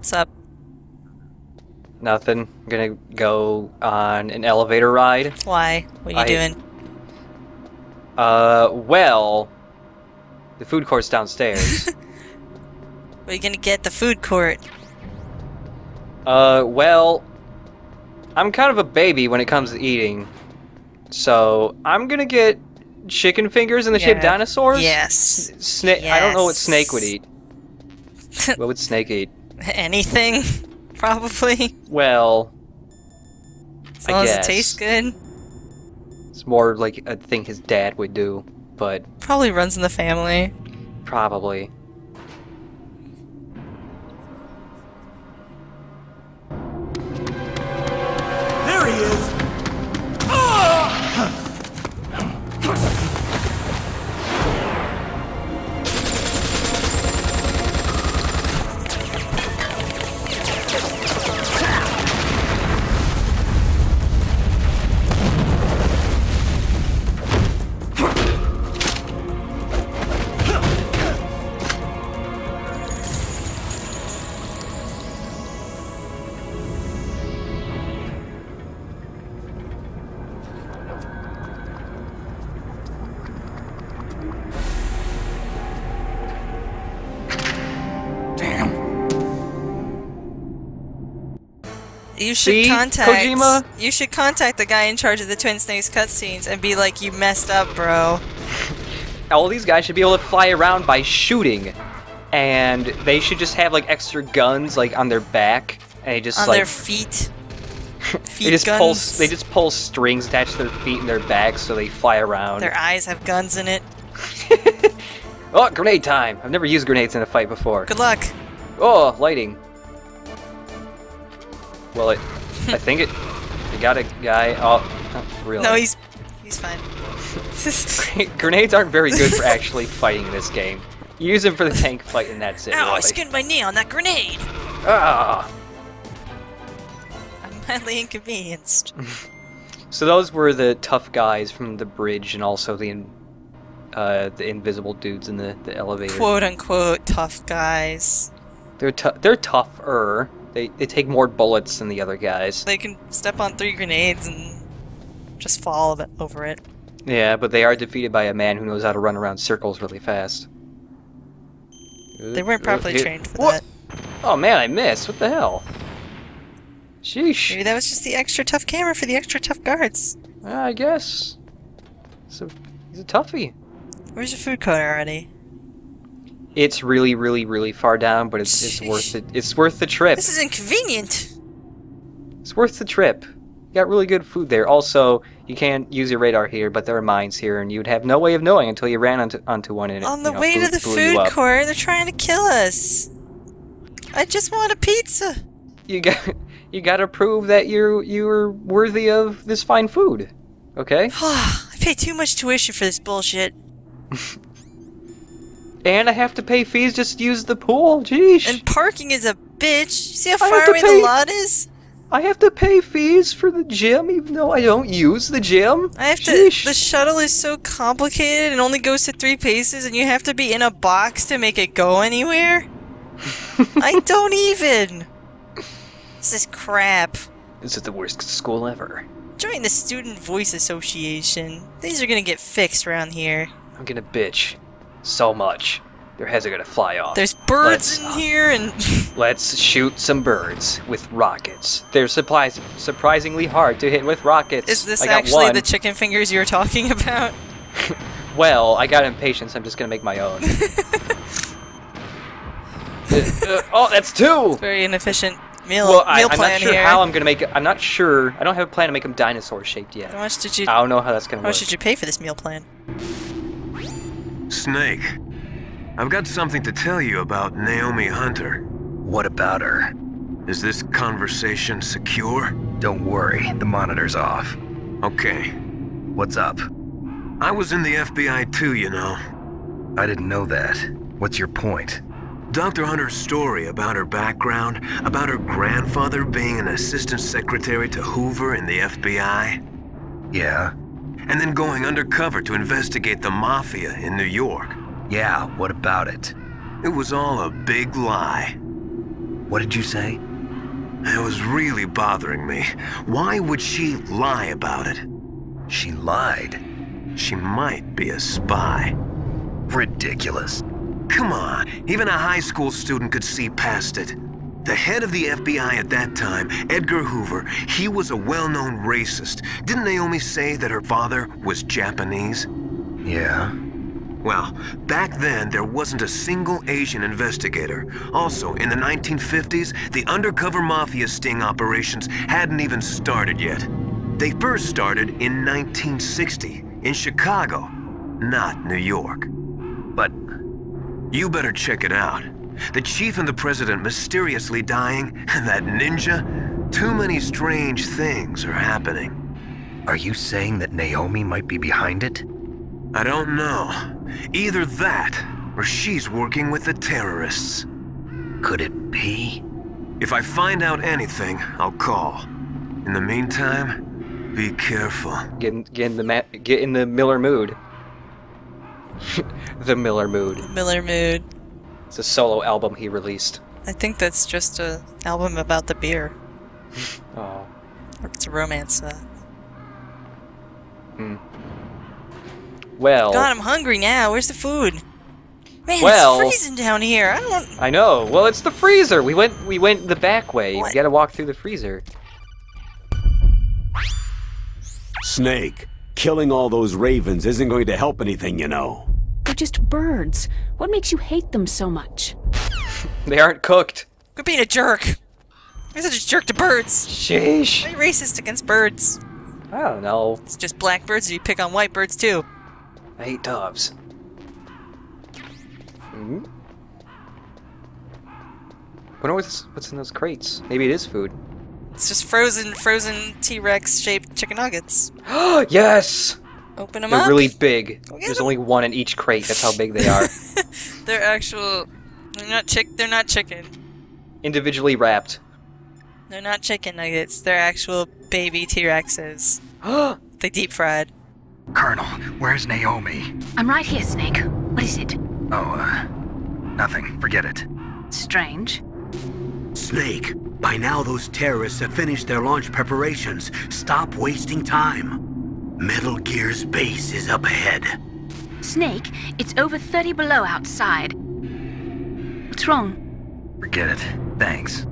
What's up? Nothing. I'm gonna go on an elevator ride. Why? What are you doing? Well, the food court's downstairs. Where are you gonna get the food court? Well, I'm kind of a baby when it comes to eating. So, I'm gonna get chicken fingers in the shape of dinosaurs? Yes. Snake. Yes. I don't know what snake would eat. What would snake eat? Anything, probably. Well, as long as it tastes good. It's more like a thing his dad would do, but probably runs in the family. Probably. There he is. You should contact Kojima? You should contact the guy in charge of the Twin Snakes cutscenes and be like, "You messed up, bro." All these guys should be able to fly around by shooting, and they should just have like extra guns like on their back, and they just on like their feet. they just pull strings attached to their feet and their backs so they fly around. Their eyes have guns in it. Oh, grenade time! I've never used grenades in a fight before. Good luck. Oh, lighting. Well, I think it got a guy. Oh, not really. No, he's fine. Grenades aren't very good for actually fighting this game. You use them for the tank fight, and that's it. Ow! Really. I skinned my knee on that grenade. Ah. I'm mildly inconvenienced. So those were the tough guys from the bridge, and also the invisible dudes in the elevator. "Quote unquote" tough guys. They're tougher. They take more bullets than the other guys. They can step on 3 grenades and just fall over it. Yeah, but they are defeated by a man who knows how to run around circles really fast. They weren't properly trained for that. Oh man, I missed. What the hell? Sheesh. Maybe that was just the extra tough camera for the extra tough guards. I guess. So he's a toughie. Where's your food court already? It's really, really, really far down, but it's worth it. It's worth the trip. This is inconvenient. It's worth the trip. You got really good food there. Also, you can't use your radar here, but there are mines here, and you'd have no way of knowing until you ran onto one. And on the way to the food court, they're trying to kill us. I just want a pizza. You got to prove that you're worthy of this fine food. Okay? I pay too much tuition for this bullshit. And I have to pay fees just to use the pool. Jeez. And parking is a bitch. You see how far away the lot is? I have to pay fees for the gym, even though I don't use the gym. I have to. The shuttle is so complicated and only goes to 3 paces, and you have to be in a box to make it go anywhere. I don't even. This is crap. This is the worst school ever. Join the Student Voice Association. Things are gonna get fixed around here. I'm gonna bitch so much. Their heads are gonna fly off. There's birds in here, and let's shoot some birds with rockets. They're surprisingly hard to hit with rockets. Is this actually the chicken fingers you were talking about? Well, I got impatient, so I'm just gonna make my own. Oh, that's 2! Very inefficient meal I'm plan not sure here. how I'm gonna make it. I'm not sure. I don't have a plan to make them dinosaur shaped yet. How much did you? I don't know how that's gonna work. How much did you pay for this meal plan? Snake, I've got something to tell you about Naomi Hunter. What about her? Is this conversation secure? Don't worry, the monitor's off. Okay. What's up? I was in the FBI too, you know. I didn't know that. What's your point? Dr. Hunter's story about her background, about her grandfather being an assistant secretary to Hoover in the FBI. Yeah? And then going undercover to investigate the Mafia in New York. Yeah, what about it? It was all a big lie. What did you say? It was really bothering me. Why would she lie about it? She lied. She might be a spy. Ridiculous. Come on, even a high school student could see past it. The head of the FBI at that time, Edgar Hoover, he was a well-known racist. Didn't Naomi say that her father was Japanese? Yeah. Well, back then, there wasn't a single Asian investigator. Also, in the 1950s, the undercover mafia sting operations hadn't even started yet. They first started in 1960, in Chicago, not New York. But You better check it out. The chief and the president mysteriously dying, and that ninja? Too many strange things are happening. are you saying that Naomi might be behind it? I don't know. Either that, or she's working with the terrorists. Could it be? If I find out anything, I'll call. In the meantime, be careful. Get in the Miller mood. The Miller mood. Miller Mood. It's a solo album he released. I think that's just an album about the beer. Oh. Or it's a romance. Well. God, I'm hungry now. Where's the food? Man, Well- it's freezing down here. I don't. I know. Well, it's the freezer. We went the back way. What? You gotta walk through the freezer. Snake, killing all those ravens isn't going to help anything, you know. They're just birds. What makes you hate them so much? They aren't cooked. Quit being a jerk. You're such a jerk to birds. Sheesh. Why are you racist against birds? I don't know. It's just black birds, or you pick on white birds too. I hate doves. Wonder what's in those crates. Maybe it is food. It's just frozen T-Rex shaped chicken nuggets. Yes! Open them They're up. really big. Go get There's 'em. only one in each crate. That's how big they are. They're actual. They're not chicken. Individually wrapped. They're not chicken nuggets. They're actual baby T-Rexes. They deep fried. Colonel, where's Naomi? I'm right here, Snake. What is it? Oh, nothing. Forget it. Strange. Snake, by now those terrorists have finished their launch preparations. Stop wasting time. Metal Gear's base is up ahead. Snake, it's over 30 below outside. What's wrong? Forget it. Thanks.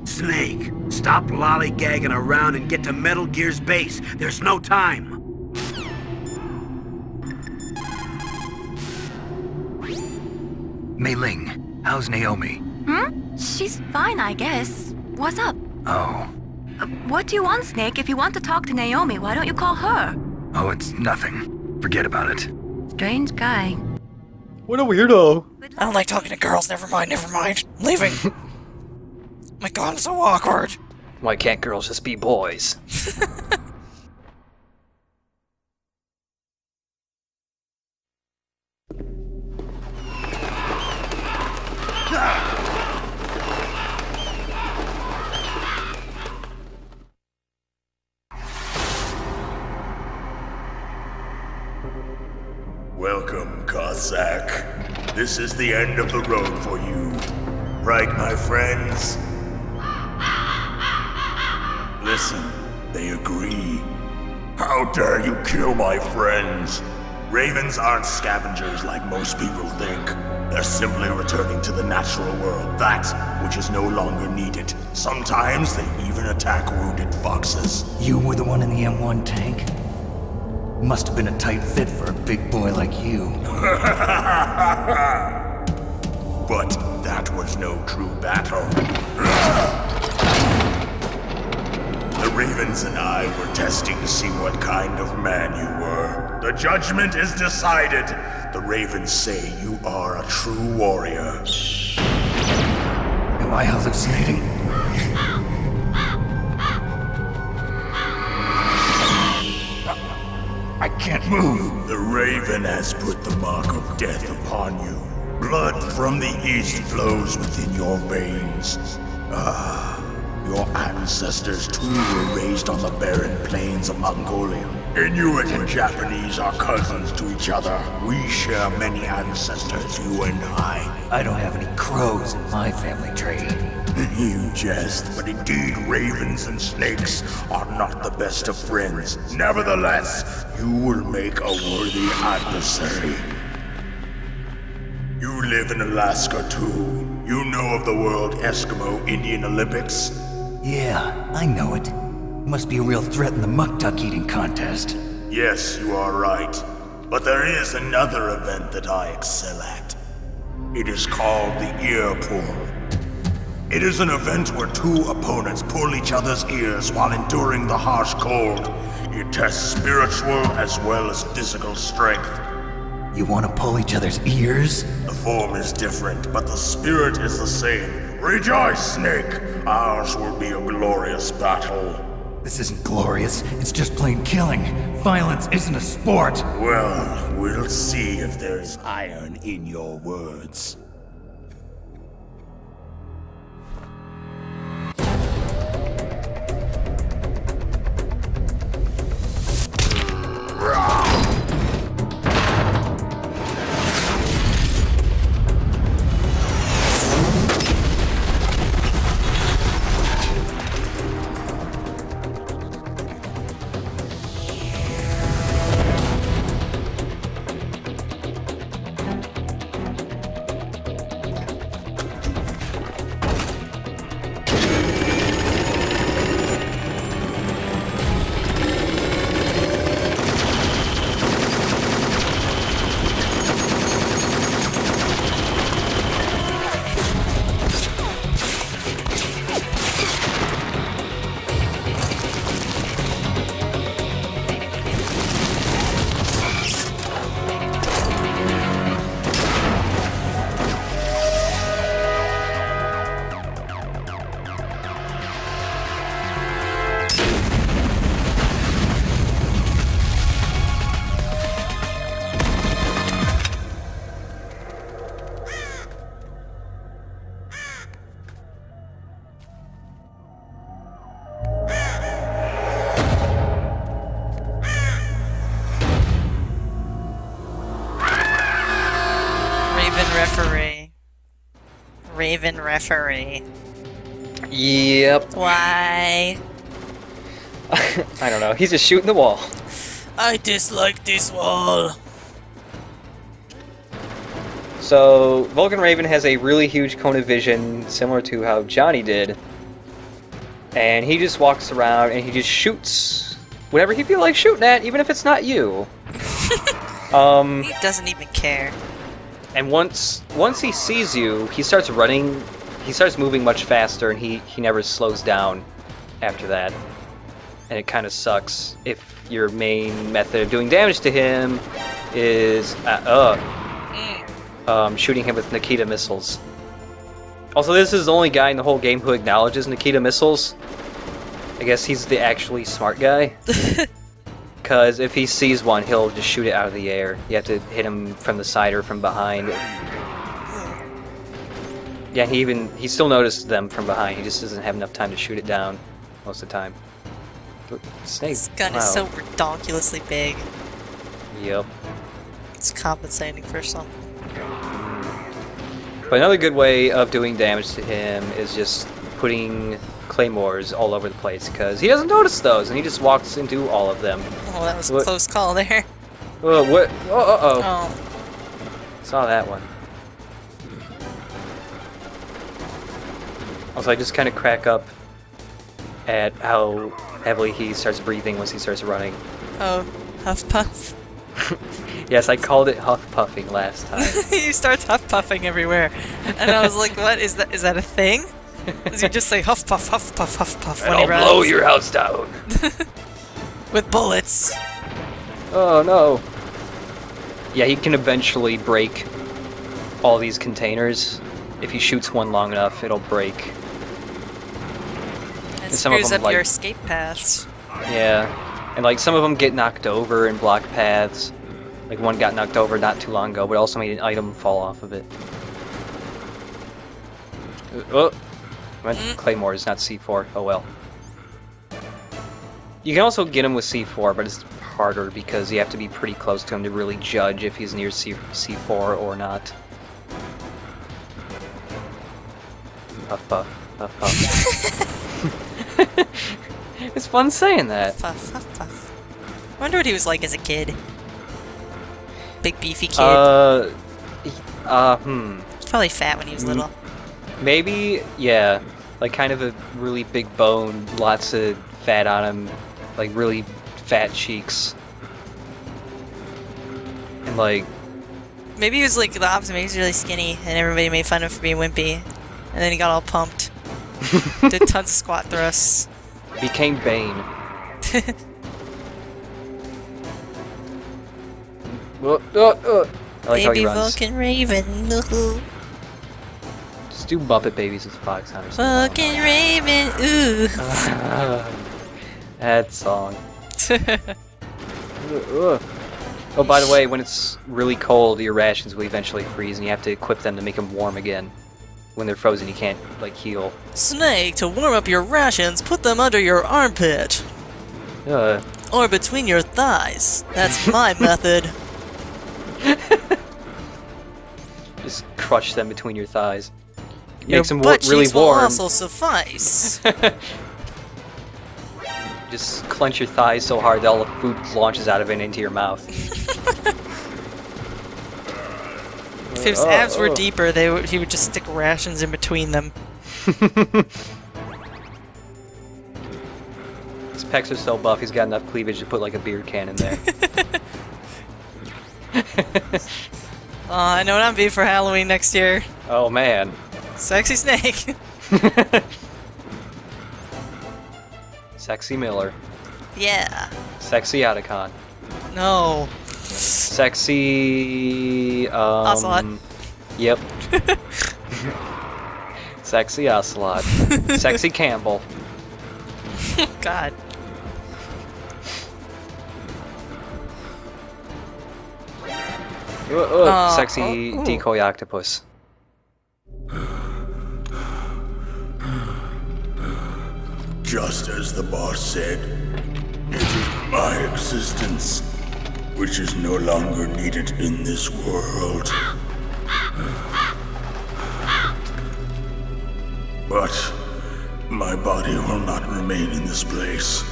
Snake, stop lollygagging around and get to Metal Gear's base. There's no time. Mei Ling, how's Naomi? She's fine, I guess. What's up? Oh. What do you want, Snake? If you want to talk to Naomi, why don't you call her? Oh, it's nothing. Forget about it. Strange guy. What a weirdo. I don't like talking to girls. Never mind. I'm leaving. My God, I'm so awkward. Why can't girls just be boys? Welcome, Cossack. This is the end of the road for you. Right, my friends? Listen, they agree. How dare you kill my friends? Ravens aren't scavengers like most people think. They're simply returning to the natural world, that which is no longer needed. Sometimes they even attack wounded foxes. You were the one in the M1 tank? Must have been a tight fit for a big boy like you. But that was no true battle. The Ravens and I were testing to see what kind of man you were. The judgment is decided. The Ravens say you are a true warrior. Am I hallucinating? I can't move. The Raven has put the mark of death upon you. Blood from the east flows within your veins. Ah, your ancestors too were raised on the barren plains of Mongolia. Inuit and Japanese are cousins to each other. We share many ancestors, you and I. I don't have any crows in my family tree. You jest, but indeed ravens and snakes are not the best of friends. Nevertheless, you will make a worthy adversary. You live in Alaska too. You know of the World Eskimo Indian Olympics? Yeah, I know it. Must be a real threat in the muck-duck eating contest. Yes, you are right. But there is another event that I excel at. It is called the ear pull. It is an event where two opponents pull each other's ears while enduring the harsh cold. It tests spiritual as well as physical strength. You want to pull each other's ears? The form is different, but the spirit is the same. Rejoice, Snake! Ours will be a glorious battle. This isn't glorious, it's just plain killing. Violence isn't a sport. Well, we'll see if there's iron in your words. Raven referee. Yep. Why? I don't know. He's just shooting the wall. I dislike this wall. So, Vulcan Raven has a really huge cone of vision, similar to how Johnny did. And he just walks around and he just shoots whatever he feels like shooting at, even if it's not you. He doesn't even care. And once he sees you, he starts running. He starts moving much faster, and he never slows down after that. And it kind of sucks if your main method of doing damage to him is shooting him with Nikita missiles. Also, this is the only guy in the whole game who acknowledges Nikita missiles. I guess he's the actually smart guy. Because if he sees one, he'll just shoot it out of the air. You have to hit him from the side or from behind. Yeah, he still notices them from behind. He just doesn't have enough time to shoot it down most of the time. Snake. This gun is so ridiculously big. Yep. It's compensating for something. But another good way of doing damage to him is just putting claymores all over the place, because he doesn't notice those, and he just walks into all of them. Oh, that was a close call there. Oh, what? Oh. Oh. Saw that one. Also, I just kind of crack up at how heavily he starts breathing once he starts running. Oh, huff puff. Yes, I called it huff puffing last time. You start huff puffing everywhere, and I was like, "What is that? Is that a thing?" Does he just say huff puff, huff puff, huff puff when he runs? I'll blow your house down with bullets. Oh no! Yeah, he can eventually break all these containers. If he shoots one long enough, it'll break. It screws up your escape paths. Yeah, and like some of them get knocked over and block paths. Like one got knocked over not too long ago, but also made an item fall off of it. Oh, I meant Claymores, not C4. Oh well. You can also get them with C4, but it's harder because you have to be pretty close to him to really judge if he's near C4 or not. Puff puff, puff puff. It's fun saying that. Puff, puff, puff. I wonder what he was like as a kid. Big beefy kid. He's probably fat when he was little. Maybe, yeah. Like kind of a really big bone, lots of fat on him, like really fat cheeks. And like... Maybe he was like the opposite, maybe he was really skinny and everybody made fun of him for being wimpy. And then he got all pumped. Did tons of squat thrusts. Became Bane. I like how he Baby runs. Vulcan Raven. Just do Muppet Babies with Foxhound. Vulcan Raven. Ooh. That song. Oh, by the way, when it's really cold, your rations will eventually freeze, and you have to equip them to make them warm again. When they're frozen, you can't, like, heal. Snake, to warm up your rations, put them under your armpit. Or between your thighs. That's my method. Just crush them between your thighs. Your Makes them butt really cheeks will warm. also suffice. Just clench your thighs so hard that all the food launches out of it into your mouth. If his abs were deeper, he would just stick rations in between them. His pecs are so buff, he's got enough cleavage to put like a beer can in there. I know what I'm being for Halloween next year. Oh man. Sexy Snake. Sexy Miller. Yeah. Sexy Otacon. No. Sexy... Ocelot. Yep. Sexy Ocelot. Sexy Campbell. God. Sexy Decoy Octopus. Just as the boss said, it is my existence which is no longer needed in this world. But my body will not remain in this place.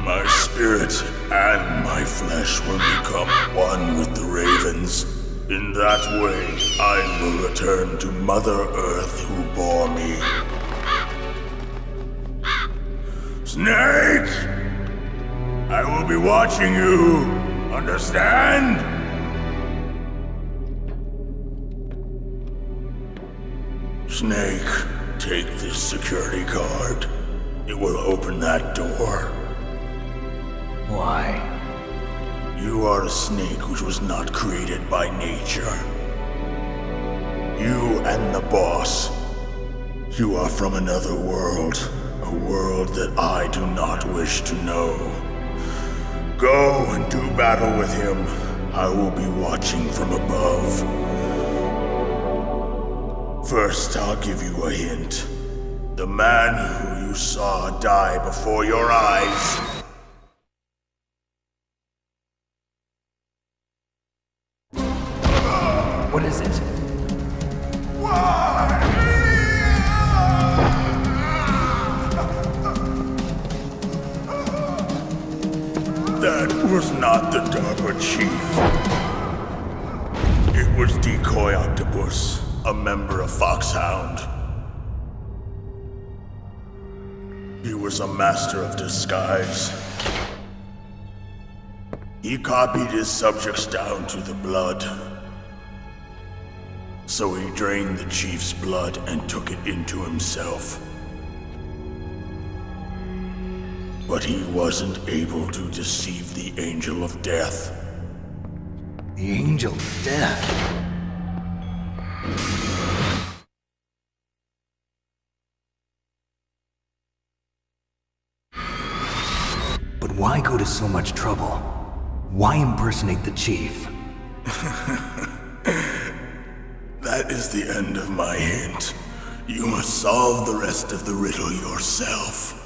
My spirit and my flesh will become one with the ravens. In that way, I will return to Mother Earth who bore me. Snake! I will be watching you. Understand? Snake, take this security card. It will open that door. Why? You are a snake which was not created by nature. You and the boss. You are from another world. A world that I do not wish to know. Go and do battle with him. I will be watching from above. First, I'll give you a hint. The man who you saw die before your eyes. What is it? That was not the DARPA chief. It was Decoy Octopus, a member of Foxhound. He was a master of disguise. He copied his subjects down to the blood. So he drained the chief's blood and took it into himself. But he wasn't able to deceive the Angel of Death. The Angel of Death? But why go to so much trouble? Why impersonate the chief? That is the end of my hint. You must solve the rest of the riddle yourself.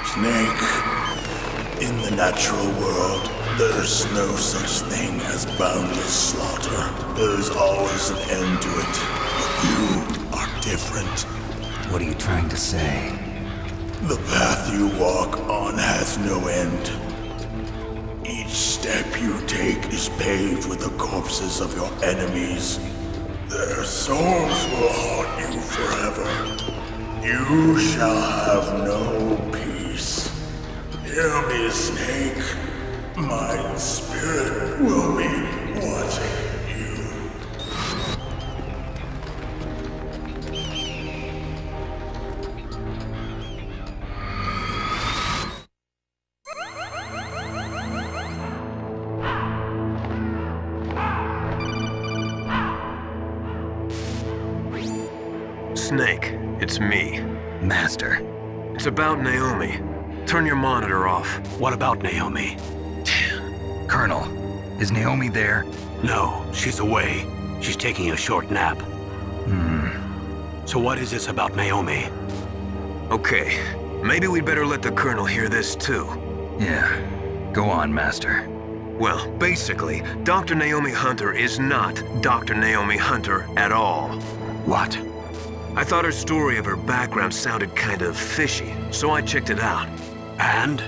Snake, In the natural world, there's no such thing as boundless slaughter. There's always an end to it. But you are different. What are you trying to say? The path you walk on has no end. Each step you take is paved with the corpses of your enemies. Their souls will haunt you forever. You shall have no peace. Hear me, Snake. My spirit will be watching you. Snake, it's me. Master. It's about Naomi. Turn your monitor off. What about Naomi? Colonel, is Naomi there? No, she's away. She's taking a short nap. So what is this about Naomi? Okay, maybe we'd better let the Colonel hear this too. Yeah. Go on, Master. Well, basically, Dr. Naomi Hunter is not Dr. Naomi Hunter at all. What? I thought her story of her background sounded kind of fishy, so I checked it out. And?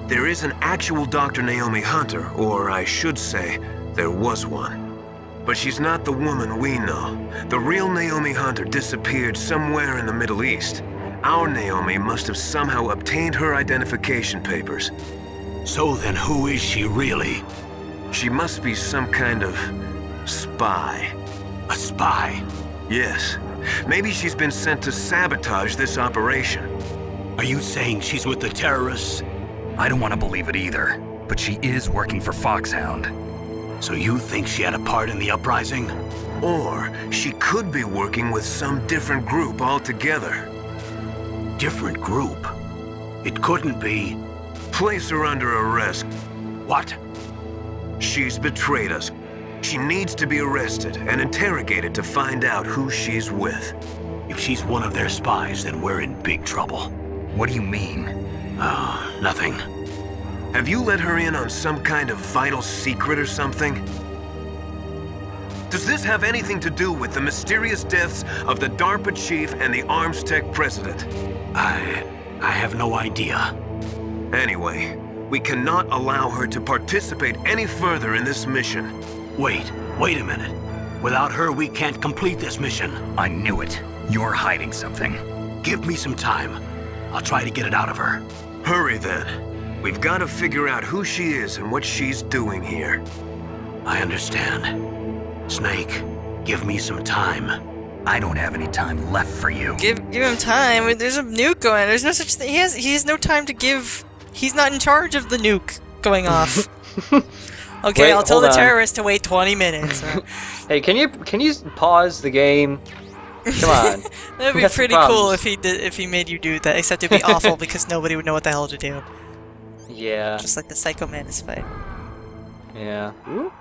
There is an actual Dr. Naomi Hunter, or I should say, there was one. But she's not the woman we know. The real Naomi Hunter disappeared somewhere in the Middle East. Our Naomi must have somehow obtained her identification papers. So then who is she really? She must be some kind of spy. A spy? Yes. Maybe she's been sent to sabotage this operation. Are you saying she's with the terrorists? I don't want to believe it either, but she is working for Foxhound. So you think she had a part in the uprising? Or she could be working with some different group altogether. Different group? It couldn't be... Place her under arrest. What? She's betrayed us. She needs to be arrested and interrogated to find out who she's with. If she's one of their spies, then we're in big trouble. What do you mean? Nothing. Have you let her in on some kind of vital secret or something? Does this have anything to do with the mysterious deaths of the DARPA chief and the Arms Tech president? I have no idea. Anyway, we cannot allow her to participate any further in this mission. Wait a minute. Without her, we can't complete this mission. I knew it. You're hiding something. Give me some time. I'll try to get it out of her. Hurry then. We've got to figure out who she is and what she's doing here. I understand. Snake, give me some time. I don't have any time left for you. Give him time. There's a nuke going. There's no such thing. He has no time to give. He's not in charge of the nuke going off. Okay, Wait, I'll tell hold the on. terrorists to wait 20 minutes. Hey, can you pause the game? Come on. That'd be pretty cool if he made you do that. Except it'd be awful because nobody would know what the hell to do. Yeah. Just like the Psycho Mantis fight. Yeah. Ooh.